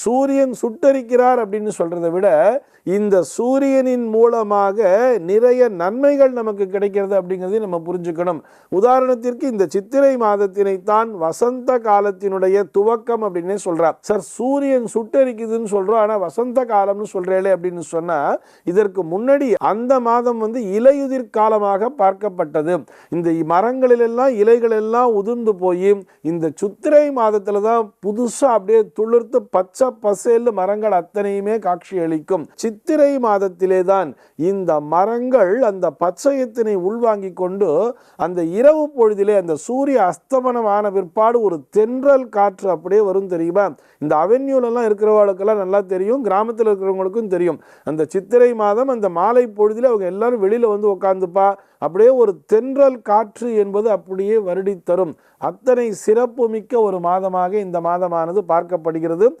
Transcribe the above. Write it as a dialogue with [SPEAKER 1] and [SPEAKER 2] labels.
[SPEAKER 1] சூரியன் சுட்டரிக்கிறார் அப்படின்னு சொல்றதை விட இந்த சூரியனின் மூலமாக நிறைய நன்மைகள் நமக்கு கிடைக்கிறது அப்படிங்கிறதையும் நம்ம புரிஞ்சுக்கணும். உதாரணத்திற்கு இந்த சித்திரை மாதத்தினை தான் வசந்த காலத்தினுடைய துவக்கம் அப்படின்னே சொல்றார். சார் சூரியன் சுட்டரிக்குதுன்னு சொல்றோம், ஆனா வசந்த காலம்னு சொல்றேளே அப்படின்னு சொன்னா இதற்கு முன்னாடி அந்த மாதம் இலையுதிர் காலமாக பார்க்கப்பட்டது. இந்த மரங்களில் எல்லாம் இலைகள் எல்லாம் உதிர்ந்து போய் இந்த சித்திரை மாதத்துல தான் புதுசா அப்படியே துளிர்த்து பச்சை பசேல் மரங்கள் அத்தனையுமே காட்சி அளிக்கும். சித்திரை மாதத்திலே தான் இந்த மரங்கள் அந்த பச்சையத்தினை உள்வாங்கி கொண்டு அந்த இரவு பொழுதிலே அந்த சூரிய அஸ்தமனமான பிற்பாடு ஒரு தென்றல் காற்று அப்படியே வரும் தெரியுமா? இந்த அவென்யூல எல்லாம் இருக்கிறவங்களுக்கெல்லாம் நல்லா தெரியும், கிராமத்தில் இருக்கிறவங்களுக்கும் தெரியும். அந்த சித்திரை மாதம் அந்த மாலை பொழுதிலே அவங்க எல்லாரும் வெளியில உட்காந்துப்பா, அப்படியே ஒரு தென்றல் காற்று என்பது அப்படியே வருடி தரும். அத்தனை சிறப்பு மிக்க ஒரு மாதமாக இந்த மாதமானது பார்க்கப்படுகிறது.